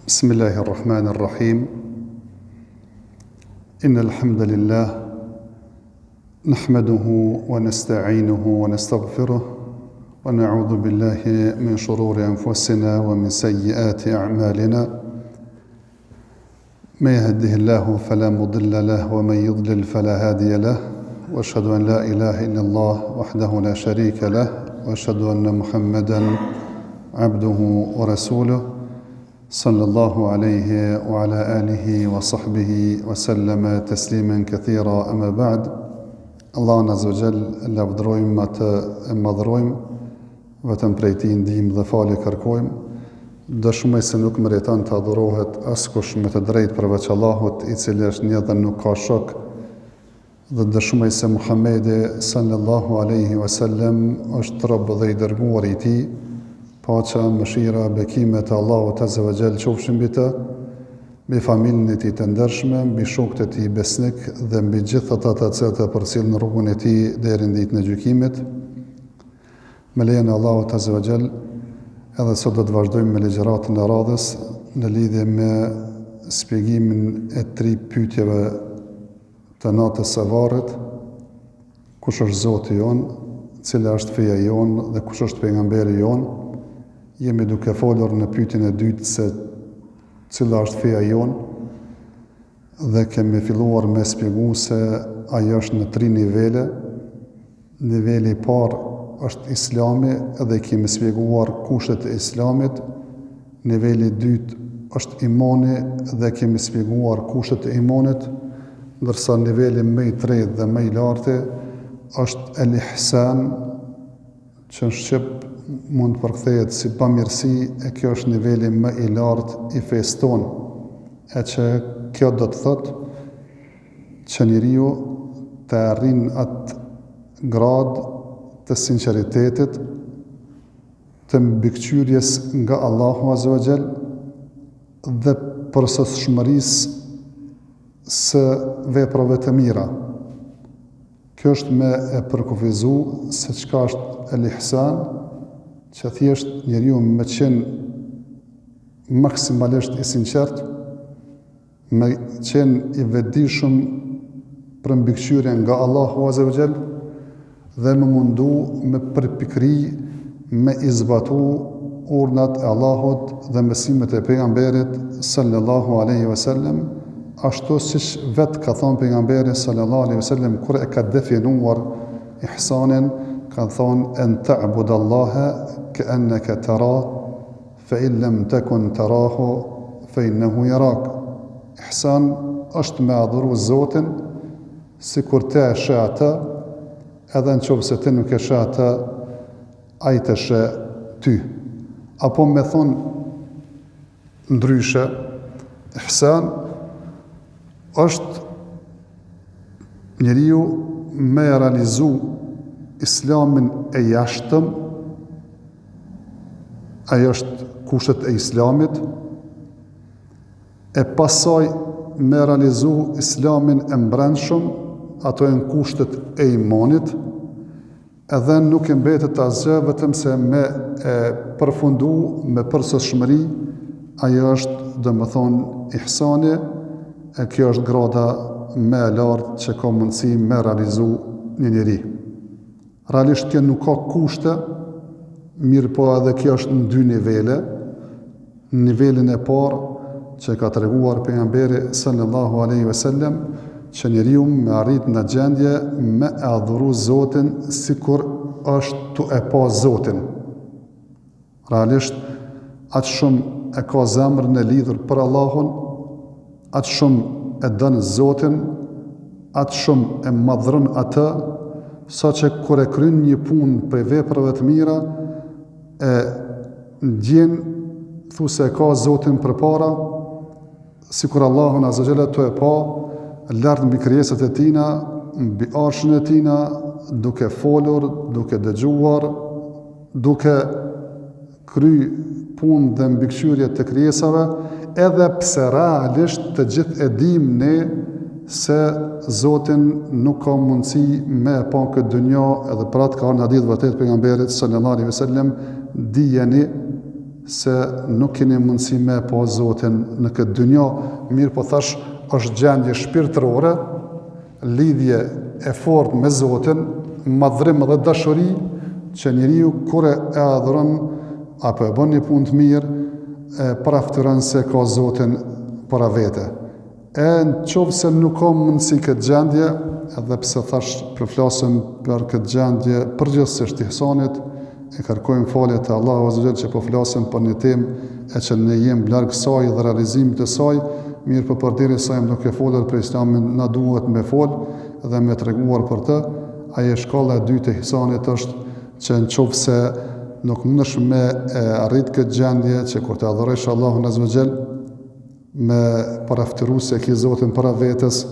بسم الله الرحمن الرحيم إن الحمد لله نحمده ونستعينه ونستغفره ونعوذ بالله من شرور أنفسنا ومن سيئات أعمالنا من يهده الله فلا مضل له ومن يضلل فلا هادي له وأشهد أن لا إله إلا الله وحده لا شريك له وأشهد أن محمدا عبده ورسوله صلى الله عليه وعلى آله وصحبه وسلم تسليما كثيرا أما بعد الله عز وجل lavdrojmë atë e madhrojmë vetëm prej tij ndihmë dhe falje kërkojmë dëshmoj se nuk meriton të adhurohet askush me të drejtë përveç Allahut i cili është një dhe nuk ka shok dhe dëshmoj se Muhamedi sallallahu alaihi wasallam është rob dhe i dërguar i tij paqja, mëshira, bekimet e Allahut azza wa jall qofshin mbi të, mbi familjen e tij të ndershme, mbi shokët e tij besnik dhe mbi gjithë ata të cilët e përcjellin në rrugën e tij deri në ditën e gjykimit. Me lejen e Allahut azza wa jall, edhe sot do të vazhdojmë me ligjëratën e radhës në lidhje me shpjegimin e 3 pyetjeve të natës së varrit: kush është Zoti jon, cila është feja jon dhe kush është pejgamberi jon. Jemi duke folur në pyetjen e dytë se cila është feja jon dhe kemi filluar me shpjegu se ajo është në 3 nivele. Niveli i parë është Islami dhe kemi shpjeguar kushtet e Islamit. Niveli i dytë është imani dhe kemi shpjeguar kushtet e imanit, ndërsa niveli më i tretë dhe më i lartë është el-ihsan, që në shqip mund të përkthehet si pamirësi, e kjo është niveli më i lartë i fesë tonë, e që kjo do të thotë që njeriu të arrin atë grad të sinqeritetit, të mbikëqyrjes nga Allahu azza wa jall dhe përsosshmërisë së veprave të mira. Kjo është me e përkufizu se çka është el-ihsan, që thjesht njeriu me qenë maksimalisht i sinqert, me qenë i vetëdijshëm për mbikëqyrjen nga Allahu azza wa jall dhe me mundu me përpikri me i zbatu urdhnat e Allahut dhe mësimet e pejgamberit sallallahu alaihi wasallam, ashtu siç vetë ka thënë pejgamberi sallallahu alaihi wasallam kur e ka definuar ihsanin, ka thonë en ta'budallaha ka'annaka tara fa in lam takun tarahu fa innahu yarak. Ihsan është me adhuru Zotin sikur ti e sheh atë, edhe nëse ti nuk e sheh atë, ai të sheh ty. Apo me thonë ndryshe, ihsan është njeriu me realizu Islamin e jashtëm, ajo është kushtet e Islamit, e pasaj me realizu Islamin e mbrendshëm, ato janë kushtet e imanit, edhe nuk e mbetet asgjë vetëm se me e përfundu me përsosshmëri, ajo është domethënë ihsani, e kjo është grada më e lartë që ka mundësi me realizu një njeri. Realisht kjo nuk ka kushte, mirë po edhe kjo është në 2 nivele. Në nivelin e parë që ka treguar pejgamberi sallallahu alaihi wasallam, që njeriu me arrit në gjendje me e adhuru Zotin sikur është tu e pa Zotin. Realisht aq shumë e ka zemrën e lidhur për Allahun, aq shumë e dën Zotin, aq shumë e madhron atë, sa që kur e kryen një punë për veprave të mira, e ndjen thu se ka Zotin përpara, sikur Allahun azza wa jalla të e pa, lart mbi krijesat e tina, mbi arshën e tina, duke folur, duke dëgjuar, duke kry punë dhe mbikëqyrje të krijesave, edhe pse realisht të gjithë e dim ne se Zotin nuk ka mundësi me e pa këtë dunja, edhe për atë ka në hadith vërtet pejgamberit sallallahu alaihi wasallam, dijeni se nuk keni mundësi me pa Zotin në këtë dynjë, mirë po thash është gjendje shpirtërore, lidhje e fortë me Zotin, madhrim dhe dashuri që njeriu kur e adhuron apo e bën një punë të mirë, paraftyron se ka Zotin para vete. Në qovë se nuk ka mundësi këtë gjendje, edhe pse thash përflasëm për këtë gjendje përgjithsisht ihsanit, e kërkojmë falje të Allahu Azza wa Jall që po flasim për një temë e që ne jemi larg saj dhe realizimit të saj, mirë për përderi sa jam duke folur për Islamin, na duhet me fol dhe me treguar për të. Ajo shkalla e dytë e ihsanit është që në qovë se nuk mundesh me arrit këtë gjendje që kur të adhurosh Allahun Azza wa Jall me paraftyru se ki Zotin para vetës,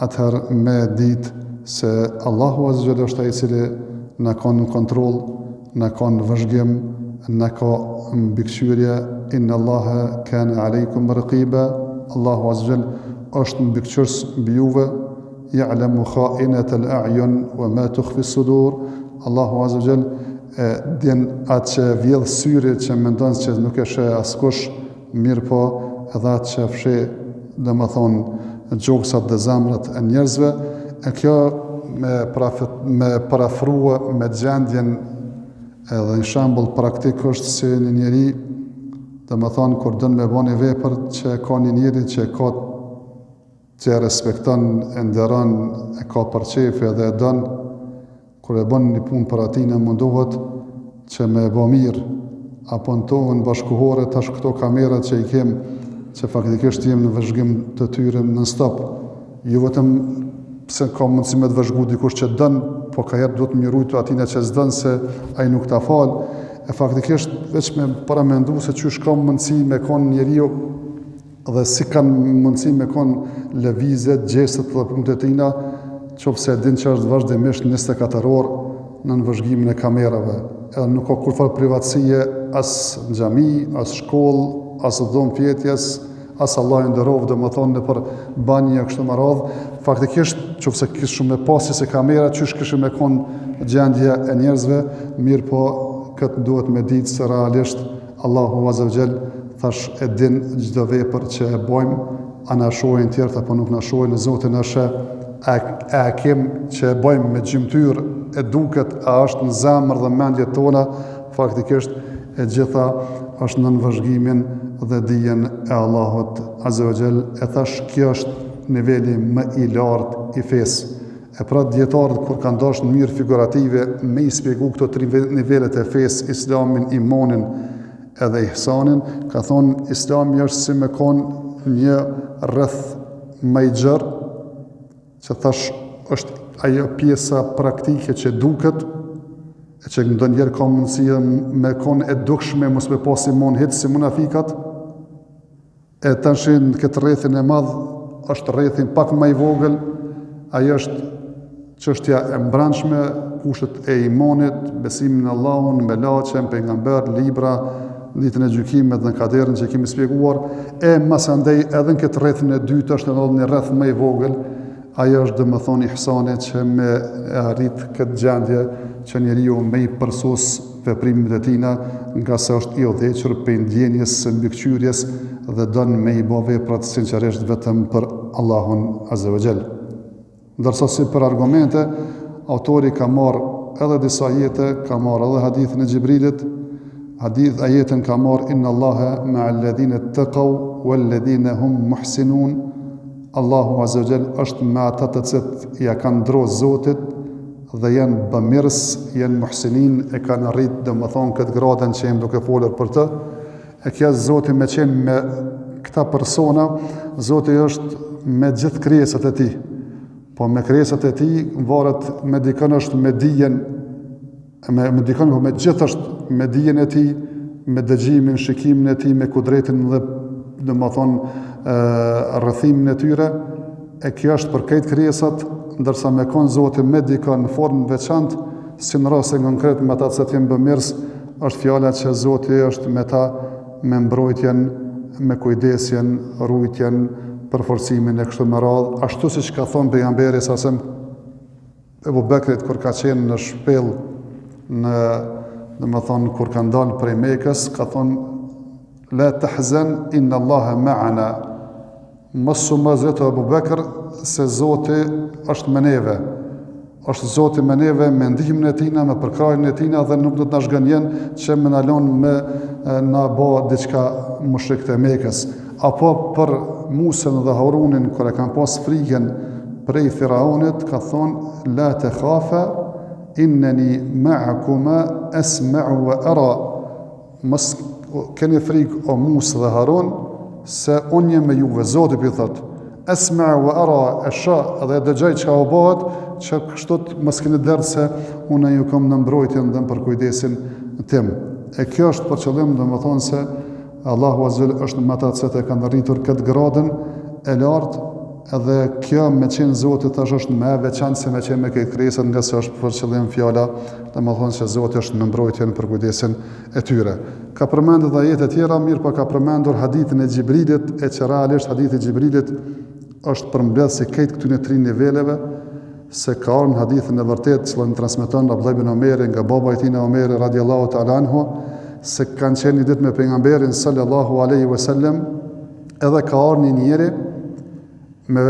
atëherë me ditë se Allahu Azza wa Jall është ai i cili na ka në kontroll, na ka në vëzhgim, na ka mbikëqyrje. Inna Allaha kana alaykum raqiba. Allahu Azza wa Jall është mbikëqyrës mbi juve. Ya'lamu kha'inata al-a'yun wa ma tukhfi as-sudur. Allahu Azza wa Jall din atë që vjedh syri që mendon se nuk e sheh askush, mirë po edhe atë që fshi, domethënë gjoksat dhe zemrat e njerëzve. E kjo me parafrua me gjendjen edhe një shembull praktik është si një njeri, domethënë kur don me bëni vepër që ka një njeri që e respekton, e nderon, e ka përqefje dhe e don, kur e bën një punë për atin mundohet që me bë mirë, apo në tonë bashkuhore tash këto kamerat që i kem, që faktikisht jem në vëzhgim të tyre non stop, jo vetëm pse ka mundësi me të vëzhgu dikush që dën, po ka herë duhet mirujtu atina që s'dën se ai nuk ta fal. E faktikisht veç me paramendu se çysh ka mundësi me kon njeriu dhe si kanë mundësi me kon lëvizjet, gjestet dhe punët e tina, qofse din që është vazhdimisht 24 orë në vëzhgimin e kamerave. Edhe nuk ka kurfar privatësie as në xhami, as shkollë, as dhomë fjetjes, as Allah i nderov, domethënë në për banje kështu me radhë. Faktikisht, qofse kishim me pasi se kamera, qysh kishim me kon gjendje e njerëzve, mirë po këtë duhet me ditë se realisht Allahu Azza wa Jall thash e din çdo vepër që e bëjmë, a na shohin tjerët apo nuk na shohin, Zoti na sheh, a kem që e bëjmë me gjymtyr, e duket, a është në zemër dhe mendjet tona, faktikisht e gjitha është në vëzhgimin dhe dijen e Allahut Azza wa Jall. E thash kjo është niveli më i lartë i fesë. E pra dietarët kur kanë dashur në mënyrë figurative me i shpjegu këto tri nivelet e fesë, Islamin, imanin edhe ihsanin, ka thonë Islami është si me kon një rreth më i gjerë, që thash është ajo pjesa praktike që duket, e që ndonjëherë ka mundësi me kon e dukshme, mos me pas imon hiç si munafikat. E tash në këtë rrethin e madh është rrethin pak më i vogël, ajo është çështja e mbrëmshme, kushtet e imanit, besimin në Allahun, me laçen, pejgamber, libra, ditën e gjykimit dhe në kaderin që kemi shpjeguar. E mas andej edhe në këtë rrethin e dytë është edhe një rreth më i vogël, ajo është domethënë ihsani që me arrit këtë gjendje që njeriu me i përsos veprimet e tina, nga se është i udhëhequr për ndjenjes së mbikëqyrjes dhe don me i bë veprat sinqerisht vetëm për Allahun Azza wa Jall. Ndërsa si për argumente, autori ka marrë edhe disa ajete, ka marrë edhe hadithin e Xhibrilit, ajetën ka marrë inna Allaha ma'al ladhina ittaqaw wal ladhina hum muhsinun. Allahu Azza wa Jall është me ata të cilët ja kanë ndroz Zotit dhe janë bamirës, janë muhsinin, e kanë arrit domethënë këtë gradën që jemi duke folur për të. E kjo Zoti me qenë me këta persona, Zoti është me gjithë krijesat e tij. Po me krijesat e tij varet me dikën është me dijen, me dikën po me gjithë është me dijen e tij, me dëgjimin, shikimin e tij, me kudretin dhe domethënë rrethimin e tyre. E kjo është për këtë krijesat, ndërsa me kon Zoti me dikën në formë veçantë, si në raste konkret me ata që janë bamirës, është fjala që Zoti është me ta, me mbrojtjen, me kujdesjen, rujtjen, përforcimin e kështu me radhë, ashtu siç ka thonë pejgamberi sasem Ebu Bekrit kur ka qenë në shpellë, domethënë kur ka dalë prej Mekës, ka thonë la tahzan inna Allaha ma'ana. Mos u mazret Abu Bekr se Zoti është me neve. Është Zoti me neve me ndihmën e tina, me përkrahjen e tina dhe nuk do të na zgënjen që më na lën me na bë diçka mushrikët e Mekës. Apo për Musën dhe Harunin kur e kanë pas frikën prej Firaunit, ka thonë la takhafa innani ma'akuma asma'u wa ara. Mos keni frikë o Musë dhe Harun se unë jam me juve. Zoti i thotë asma'u wa ara, e shoh dhe dëgjoj çka u bëhet, që kështu mos keni derdh se unë ju kam në mbrojtjen dhe për kujdesin tim. E kjo është për qëllim, domethënë se Allahu Azza është me ata që kanë arritur këtë gradën e lartë, edhe kjo me qenë Zoti tash është më e veçantë se me qenë me këtë krijesat, nga se është për qëllim fjala, domethënë se Zoti është në mbrojtjen për kujdesin e tyre. Ka përmendur edhe ajete të tjera, mirë po ka përmendur hadithin e Xhibrilit, e që realisht hadithi i Xhibrilit është përmbledhës i këtë këtyne 3 niveleve, se ka ardhur në hadithin e vërtet që transmeton Abdullah ibn Omeri nga baba i tij Omeri radhiyallahu ta'ala anhu, se kanë qenë një ditë me pejgamberin sallallahu alaihi wasallam, edhe ka ardhur një njeri me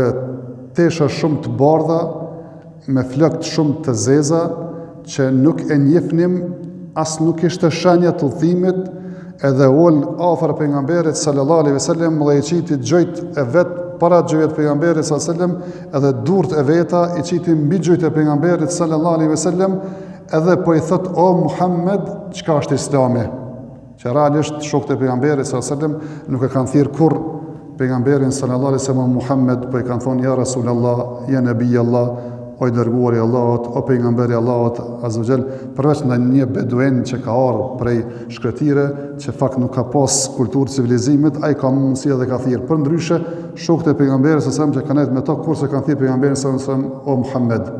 tesha shumë të bardha, me flokë shumë të zeza, që nuk e njefnim, as nuk ishte shenja të udhimit, edhe ul afër pejgamberit sallallahu alaihi wasallam dhe i qiti gjojt e vet para gjojt pejgamberit sallallahu alaihi wasallam, edhe durt e veta i qiti mbi gjojt e pejgamberit sallallahu alaihi wasallam, edhe po i thot o Muhammed, çka është Islami? Që realisht shokët e pejgamberit sallallahu alaihi wasallam nuk e kanë thirr kurr pejgamberin sallallahu alaihi wasallam Muhammed, po i kanë thonë ja Rasulullah, ja Nabi Allah, o i dërguari i Allahut, o pejgamberi i Allahut azza xal, përveç në një beduin që ka ardhur prej shkretire, që fakt nuk ka pas kulturë civilizimit, ai ka mundësi edhe ka thirr. Për ndryshe, shokët e pejgamberit sallallahu alaihi wasallam që kanë ardhur me to kurse kanë thirr pejgamberin sallallahu alaihi wasallam o Muhammed.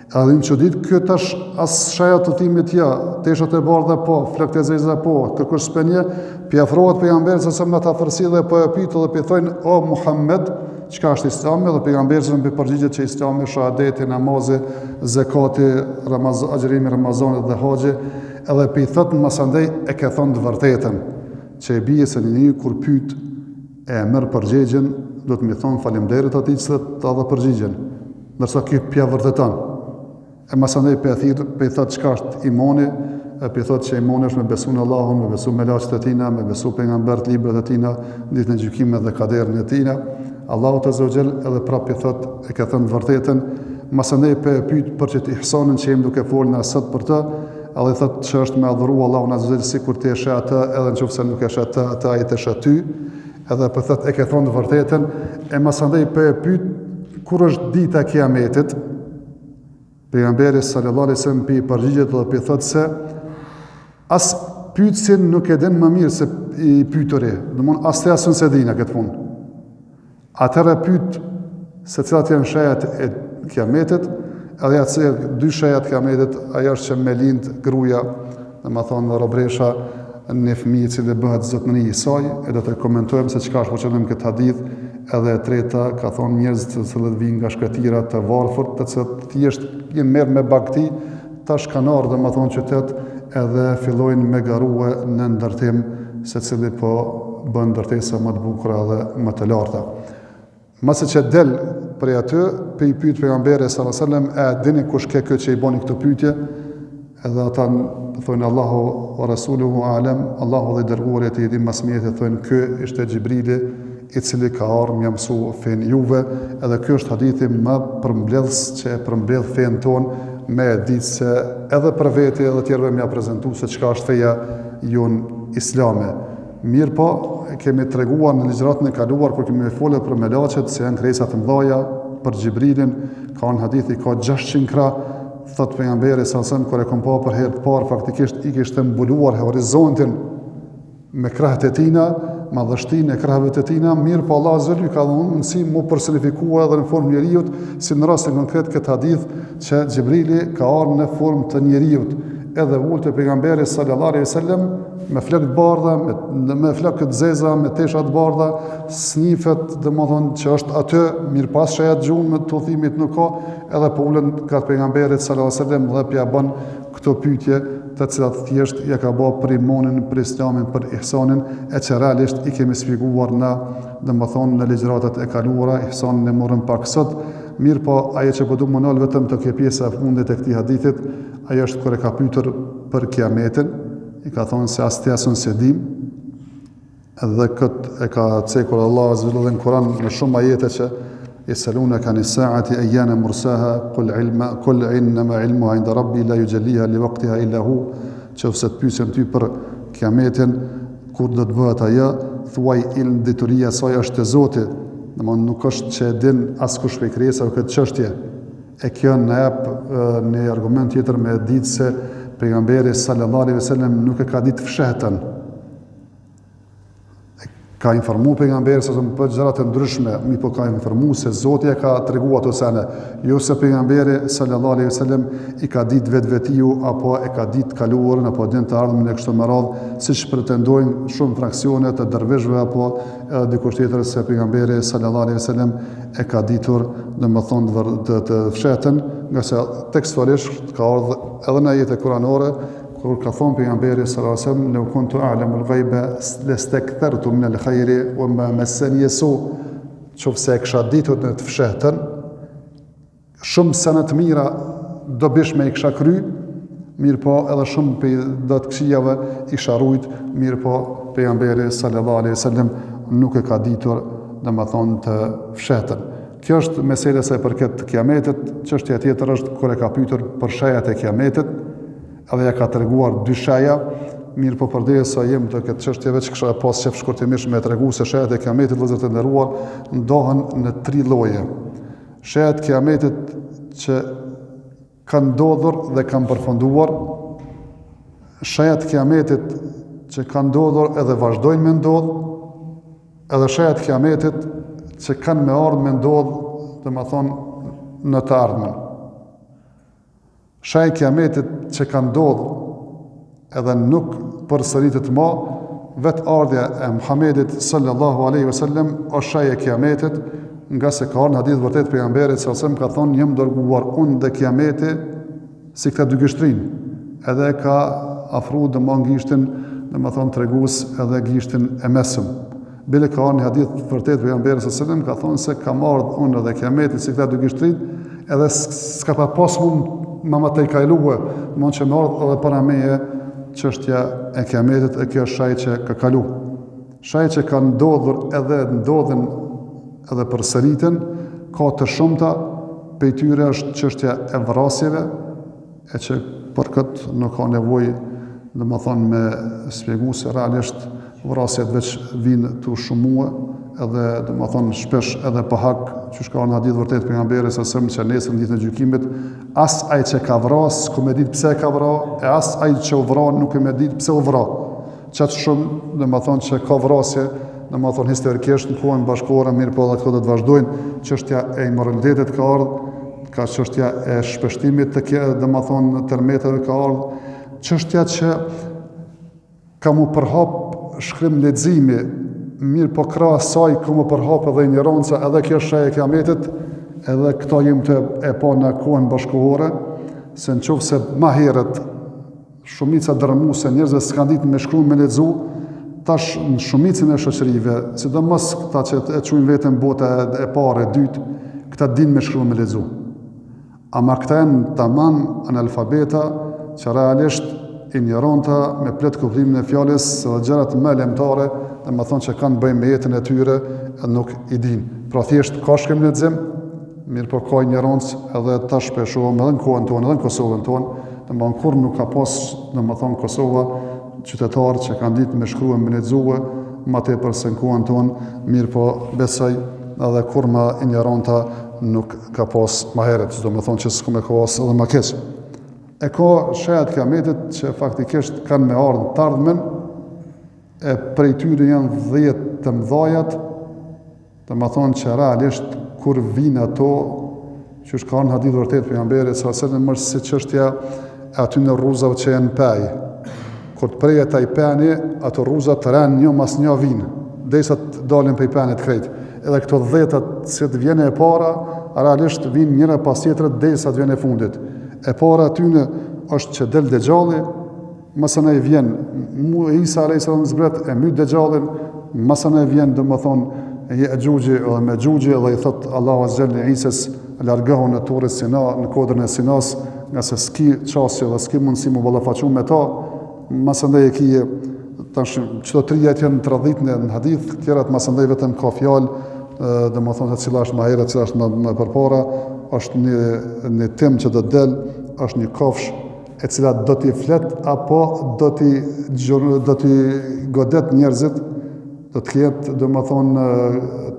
Edhe më çudit kjo tash as shaja të timit ja, teshat e bardha po, flokët e zeza po, kërkosh spenje, pi afrohet pejgamberit sallallahu alaihi wasallam në afërsi dhe po e pyet dhe pi thonë o Muhammed, çka është Islami? Dhe pejgamberi sallallahu alaihi wasallam përgjigjet që Islami është shahadeti, namazi, zakati, agjërimi Ramazanit dhe haxhi, edhe pi thotë masandej e ke thonë të vërtetën, që e bie se një kur pyet e merr përgjigjen, do të më thonë faleminderit atij që ta dha përgjigjen, ndërsa ky pja vërteton. E masandej pe thot çka është imani, pe thot që imani është me besu në Allahun, me besu me laçet e tina, me besu pejgambert, librat e tina, ditën e gjykimit dhe kaderin e tina. Allahu Azza wa Jall edhe prapë thot e ka thënë vërtetën. Masandej pe pyet për çet ihsanin që jemi duke folur na sot për të, edhe thot që është me adhuru Allahun Azza wa Jall sikur ti e sheh atë, edhe nëse nuk e sheh atë, atë ai të sheh ty. Edhe po thot e ka thënë vërtetën. E masandej pe pyet kur është dita e Kiametit. Pejgamberi sallallahu alaihi wasallam pi përgjigjet dhe pi thot se as pyetsin nuk e din më mirë se i pyeturi, domthon as te asun se dina këtë punë. Atëra pyet se cilat janë shajat e Kiametit, edhe atë 2 shajat e Kiametit, ajo është që me lind gruaja, domethënë robresha në fëmijë i cili bëhet zotëri i saj, e do të komentojmë se çka është për qëllim këtë hadith. Edhe e treta, ka thonë njerëz të cilët vijnë nga shkretira të varfër, të cilët thjesht jenë merr me bagti, tash kanë ardhur domethënë qytet edhe fillojnë me garue në ndërtim, secili po bën ndërtesa më të bukura dhe më të larta. Mase që del prej aty, pe i pyet pejgamberi sallallahu alajhi wasallam, a dini kush ke kë që i bani këtë pyetje? Edhe ata thonë Allahu wa rasuluhu a'lam, Allahu dhe dërguari i tij di më së miri, thonë ky ishte Xhibrili, i cili ka ardhur më mësu fen juve, edhe ky është hadithi më përmbledhës që e përmbledh fen ton me ditë se edhe për vete edhe tjerëve më prezantu se çka është feja jon islame. Mirë po, kemi treguar në ligjëratën e kaluar kur kemi folur për melaçet se janë krijesa të mëdha, për Xhibrilin ka në hadithi ka 600 krah, thot pejgamberi sallallahu alajhi wasallam kur e kom pa për herë të parë faktikisht i kishte mbuluar horizontin me krahët e tina, madhështinë e krahëve të tina, mirë po Allah azza ka dhënë mundësi mu personifikua edhe në formë njeriut, si në rastin konkret këtë hadith që Xhibrili ka ardhur në formë të njeriut, edhe ullët e pejgamberi sallallahu alaihi wasallam me flokë të bardha, me flokë të zeza, me tesha të bardha, snifet, domethënë që është aty, mirë pas shajat gjumë me të udhimit nuk ka, edhe po ulën ka pejgamberit sallallahu alaihi wasallam dhe pja bën këto pyetje të cilat thjesht ja ka bë për imanin, për islamin, për ihsanin, e që realisht i kemi sfiguar në, domethënë në ligjëratat e kaluara, ihsanin e morëm pak sot, mirë po ajo që po du më nal vetëm të kjo pjesa e fundit e këtij hadithit, ajo është kur e ka pyetur për kiametin, i ka thonë se as ti asun se dim, edhe këtë e ka cekur Allah azza wa jalla në Kur'an në shumë ajete që يسألونك عن الساعة أيان مرساها قل إنما علمها عند ربي لا يجليها لوقتها إلا هو që se të pyesën ty për kiametin, kur do të bëhet ajo, thuaj ilm detyria saj është e Zotit, domthonë nuk është që e din askush prej krijesave këtë çështje. E kjo na jep një argument tjetër me ditë se pejgamberi sallallahu alaihi wasallam nuk e ka ditë fshehtën. Ka informu pejgamberi se për gjëra të ndryshme, po ka informu se Zoti e ka treguar ato sene, jo se pejgamberi sallallahu alaihi wasallam i ka ditë vetvetiu apo e ka ditë kaluarën apo din të ardhmen e kështu me radhë, siç pretendojnë shumë fraksione të dervishëve apo edhe dikush tjetër se pejgamberi sallallahu alaihi wasallam e ka ditur, domethënë të fshehtën, nga se tekstualisht ka ardhur edhe në ajete kuranore kur ka thonë pejgamberi sallallahu alaihi wasallam law kuntu a'lamu al-ghaiba lastakthartu min al-khayri wa ma massani yasu, nëse e kisha ditur në të fshehtën, shumë sene të mira do bishme i kisha kry, mirë po edhe shumë për do të këqijave isha rujt, mirë po pejgamberi sallallahu alaihi wasallam nuk e ka ditur, domethënë të fshehtën. Kjo është mesela sa i përket kiametit. Çështja tjetër është kur e ka pyetur për shajat e kiametit, edhe ja ka treguar dy shaja, mirë po përderisa jem të këtë çështjeve që kisha pas qef shkurtimisht me tregu se shajat e kiametit, vëllezër të nderuar, ndohen në 3 lloje. Shajat e kiametit që kanë ndodhur dhe kanë përfunduar, shajat e kiametit që kanë ndodhur edhe vazhdojnë me ndodh, edhe shajat e kiametit që kanë me ardhmë me ndodh, domethënë në të ardhmen. Shaj kiametit që ka ndodhur edhe nuk përsëritet më, vetë ardhja e Muhamedit sallallahu alaihi wasallam është shaj e kiametit, nga se ka në hadith vërtet pejgamberit sallallahu alaihi wasallam ka thonë jam dërguar unë dhe kiameti si këta dy gishtin, edhe ka afru domon gishtin, domethënë tregues edhe gishtin e mesëm. Bile ka në hadith vërtet pejgamberit sallallahu alaihi wasallam ka thonë se kam ardhur unë dhe kiameti si këta dy gishtin, edhe s'ka pa pas mund më të i kajluë, mund që më ardhë edhe para meje çështja e kiametit, e kjo shaj që ka kalu. Shaj që ka ndodhur edhe ndodhen edhe përsëritën, ka të shumta, prej tyre është çështja e vrasjeve, e që për këtë nuk ka nevojë, domethënë me shpjegu se realisht vrasjet veç vinë të shumue, edhe domethënë shpesh edhe pa hak, që ka në hadith vërtet pejgamberi sa sëmë që nesër në ditën e gjykimit, as ai që ka vras, ku me ditë pse ka vra, e as ai që u vra nuk e me ditë pse u vra. Qatë shumë, domethënë që ka vrasje, domethënë historikisht në kohën bashkëkohore, mirë po edhe këto do të vazhdojnë, çështja e immoralitetit ka ardhur, ka çështja e shpeshtimit të kjo, domethënë tërmeteve ka ardhur, çështja që ka mu përhap shkrim leximi, mirë po krahas saj ka mu përhap edhe ignoranca, edhe kjo shaj e kiametit, edhe këto jem të e pa në kohën bashkëkohore, se nëse më herët shumica dërmuese njerëzve s'kan ditë me shkruan me lexu, tash në shumicën e shoqërive, sidomos këta që e quajnë veten bota e parë, e dytë, këta dinë me shkruan me lexu. Ama këta janë tamam analfabeta që realisht ignoranta me plot kuptimin e fjalës së gjërat më elemtare, domethënë që kanë bëjnë me jetën e tyre e nuk i dinë. Pra thjesht ka shkrim lexim, mirë po ka ignorancë edhe tash shpeshohem edhe në kohën tonë, edhe në Kosovën tonë, domethënë kur nuk ka pas domethënë Kosova qytetarë që kanë ditë me shkruan me lexue, më tepër se në kohën tonë, mirë po besoj edhe kur më ignoranta nuk ka pas më herët, domethënë që s'ka më pas edhe më keq. E ka shajat kiametit që faktikisht kanë me ardhur të ardhmen, e prej tyre janë 10 të mëdhajat, domethënë që realisht kur vinë ato, që ka në hadith vërtet pejgamberit sallallahu alajhi wasallam, është si çështja e aty në rruzave që janë pej. Kur të prejet ai peni, ato rruzat të renë një mas një vinë, derisa të dalin prej penit krejt. Edhe këto 10 që të vjene e para, realisht vinë njëra pas tjetrës derisa të vjene e fundit. E para atyne është që del Dejjalli, mësënej vjen Isa a.s. zbret e myt Dejjallin, mësënej vjen domethënë Je'juji dhe Me'juji dhe i thot Allahu azza jalla Isës largohu në Turrin Sina, në kodrën e Sinas, nga se s'ki qasje dhe s'ki mundësi mu ballafaqu me ta. Mësëndaj e kije, tash çdo trijet janë tradhit në hadith, tjerat mësëndaj vetëm ka fjalë, domethënë se cila është më herët, cila është më përpara, është një tim që do të del, është një kafsh e cila do t'i flet apo do t'i godet njerëzit, do të ketë domethënë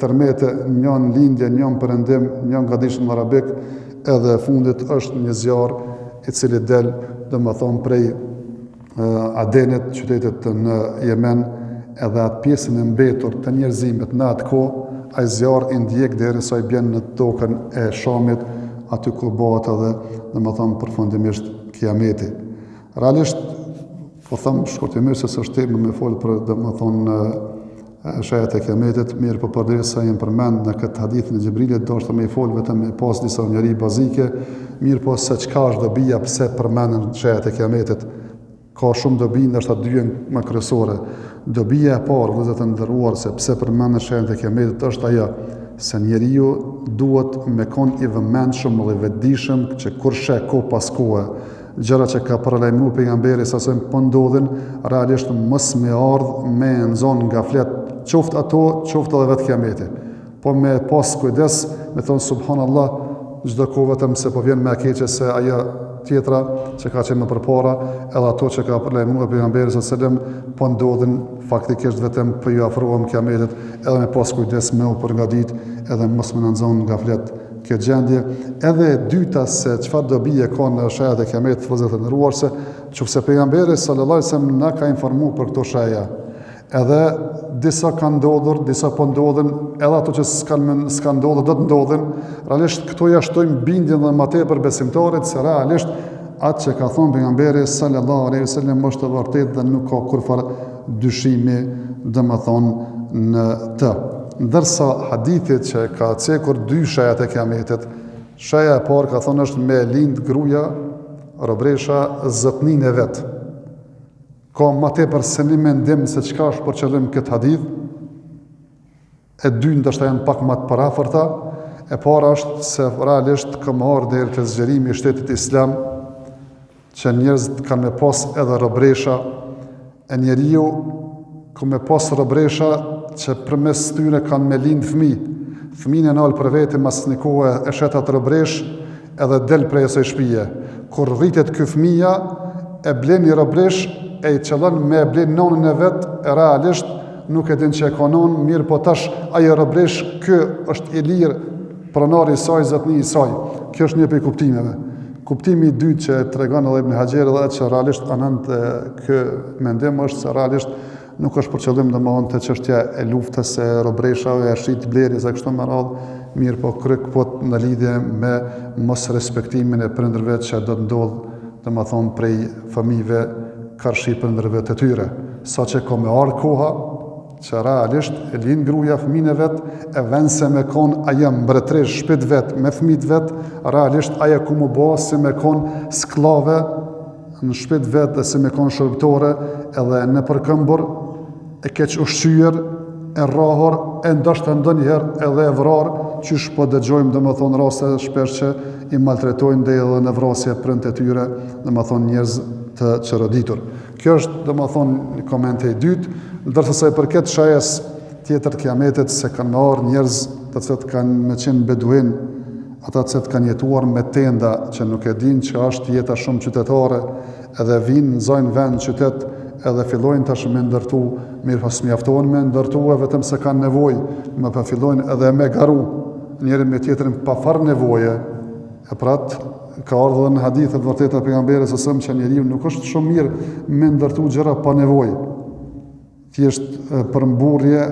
tërmete, njën lindje, njën perëndim, njën gadishën në arabik, edhe fundit është një zjarr i cili del domethënë prej Adenit, qytetet në Yemen, edhe atë pjesën e mbetur të njerëzimit në atë kohë, ai zjarr i ndjek derisa i bjen në tokën e Shamit, aty ku bëhet edhe domethënë përfundimisht kiameti. Realisht po them shkurtimisht se s'është temë me fol për domethënë shajat e kiametit, mirë po përderisa jam përmend në këtë hadith në Xhibrilit, do të më fol vetëm me pas disa njëri bazike, mirë po se çka është dobia, pse përmenden shajat e kiametit. Ka shumë dobi, ndërsa dy janë më kryesore. Dobia e parë, vëllezër të nderuar, se pse përmenden shajat e kiametit është ajo se njeriu duhet me kon i vëmendshëm dhe i vetëdijshëm që kur sheh kohë pas kohe gjëra që ka paralajmëruar pejgamberi sa se po ndodhin, realisht mos me ardh me nxon nga flet, qoftë ato, qoftë edhe vetë kiameti. Po me pas kujdes, me thon subhanallahu, çdo kohë vetëm se po vjen më e keqe se ajo tjetra që ka qenë më përpara, edhe ato që ka paralajmëruar pejgamberi sa selam po ndodhin faktikisht vetëm po ju afrohem kiametit, edhe me pas kujdes me u përgatit, edhe mos më nxon nga flet kjo gjendje. Edhe e dyta se çfarë dobi e ka në shajat e kiametit, vëllezër të nderuar, se qofse pejgamberi sallallahu alajhi wasallam na ka informuar për këto shaja, edhe disa kanë ndodhur, disa po ndodhin, edhe ato që s'kan ndodhur do të ndodhin. Realisht këto ja shtojnë bindjen dhe më tepër besimtarit se realisht atë që ka thonë pejgamberi sallallahu alajhi wasallam është e vërtetë dhe nuk ka kurfar dyshimi domethënë në të. Ndërsa hadithit që ka cekur dy shajat e kiametit, shaja e parë ka thonë është me lind gruaja, robresha zotnin e vet. Ka më tepër se një mendim se çka është për qëllim këtë hadith. E dy ndoshta janë pak më të paraforta. E para është se realisht ka marrë deri te zgjerimi i shtetit islam që njerëzit kanë me pas edhe robresha, e njeriu ka me pas robresha që përmes tyre kanë me lind fëmijën e nal për vete mas një kohë e shet atë robresh edhe del prej asaj shtëpie. Kur rritet ky fëmia e blen një robresh e i qëllon me blen nonën e vet, e realisht nuk e din që e ka nonë, mirë po tash ajo robresh ky është i lirë, pronari i saj, zotni i saj. Kjo është një prej kuptimeve. Kuptimi i dytë që tregon edhe Ibn Haxher edhe që realisht anënt ky mendim është se realisht nuk është për qëllim domethënë të çështja e luftës e robreshave, e shit blerjes e kështu me radhë, mirë po kryk në lidhje me mos respektimin e prindërve që do të ndodh domethënë prej fëmijëve karshi prindërve të tyre. Saqë ka me ardh koha që realisht e lind gruaja fëmijën e vet, e vën se me kon ajo mbretëresh shtëpit vet me fëmijët vet, realisht ajo ku më bë se me kon skllave në shtëpit vet dhe se me kon shërbëtore edhe në përkëmbur e keq ushqyer, e rrahur, e ndoshta ndonjëherë edhe e vrarë, qysh po dëgjojmë domethënë raste shpesh që i maltretojnë dhe edhe në vrasje prindët e tyre, domethënë njerëz të çroditur. Kjo është domethënë një koment i dytë, ndërsa sa i përket shajës tjetër të kiametit se kanë marrë njerëz të cilët kanë me qenë beduin, ata të cilët kanë jetuar me tenda që nuk e dinë që është jeta shumë qytetare, edhe vinë nxojnë vend qytet edhe fillojnë tash me ndërtu, mirë pas mjaftohen me ndërtu vetëm se kanë nevojë, më pa fillojnë edhe me garu, njëri me tjetrin pa far nevoje. E prat ka ardhur në hadithe të vërteta pejgamberit sa sem që njeriu nuk është shumë mirë me ndërtu gjëra pa nevojë. Thjesht përmburje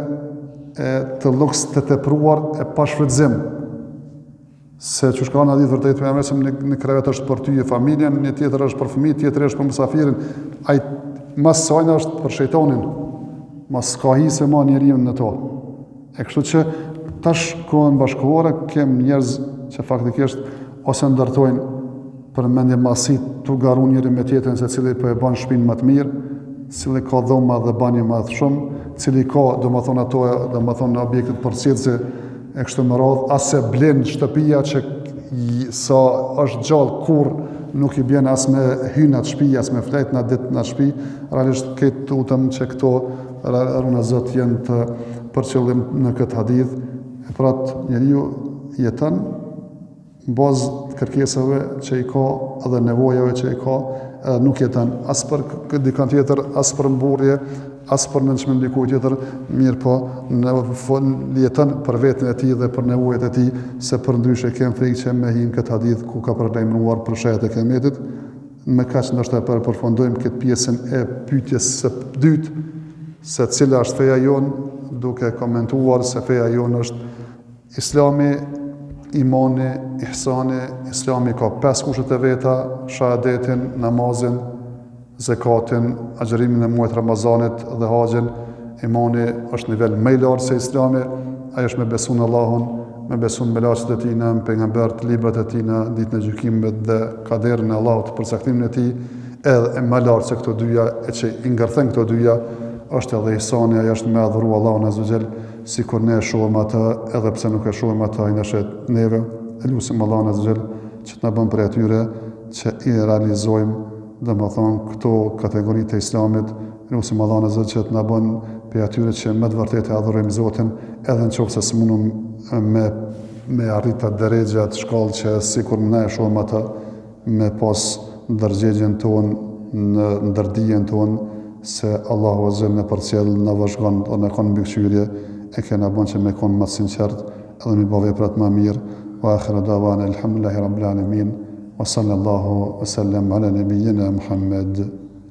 e të lloks të tepruar e pa shfrytëzim. Se që shka në hadith vërtet me emresim në krevet është për ty e familjen, një tjetër është për fëmijë, tjetër është për mësafirin, ai mas sajna është për shejtanin, mas ka hi se ma njeriun në to. E kështu që tash kohën bashkëkohore kem njerëz që faktikisht ose ndërtojnë për mendje masit të garu njëri me tjetën se cili për e ban shpinë më të mirë, cili ka dhoma dhe banje më të shumë, cili ka do më thonë ato, do më thonë objektet për cilësi e kështu më radhë, ase blen shtëpia që sa është gjallë kur nuk i bjen as me hynë atë shpi, as me flet në ditë në shtëpi, realisht këtë utëm që këto runa Zot jenë të përqëllim në këtë hadith, e pratë njeriu jetën bazë të kërkesave që i ka edhe nevojave që i ka, edhe nuk jetën as për dikant tjetër, as për mburje, as për nënçmim dikujt tjetër, mirë po jetën për veten e tij dhe për nevojat e tij, se për ndryshe kem frikë që me hin këtë hadith ku ka përlajmëruar për shajat e Kiametit. Me kaq ndoshta përfundojmë këtë pjesën e pyetjes së dytë, se cila është feja jon, duke komentuar se feja jon është Islami, imani, ihsani. Islami ka 5 kushtet e veta: shahadetin, namazin, zekatin, agjërimin e muajit Ramazanit dhe haxhin. Imani është nivel më i lartë se Islami, ai është me besu në Allahun, me besu në melaqet e tij, në pejgambert, librat e tij, në ditën e gjykimit dhe kaderin e Allahut, përcaktimin e tij. Edhe më lartë se këto dyja, e që i ngërthen këto dyja, është edhe ihsani, ai është me adhuru Allahun azza wa jall, sikur ne e shohim atë, edhe pse nuk e shohim atë, ai na shet neve. Lutim Allahun azza wa jall që të na bën prej atyre që i realizojmë, domethënë këto kategoritë të Islamit. Lutim Allahun azza wa jall që të na bën prej atyre që me të vërtetë e adhurojmë Zotin, edhe nëse s'mundum me arrit atë drejtë atë shkallë që sikur ne e shohim atë, me pas ndërgjegjen tonë, në ndërdijen tonë, se Allahu azza wa jall në përcjell, në vazhgon dhe në konë mbikëqyrje, e kena bën që me konë më sinqert, edhe me bëj veprat më mirë. Wa akhiru dawana alhamdulillahi rabbil alamin, wa sallallahu wa sallam ala nabiyyina Muhammad.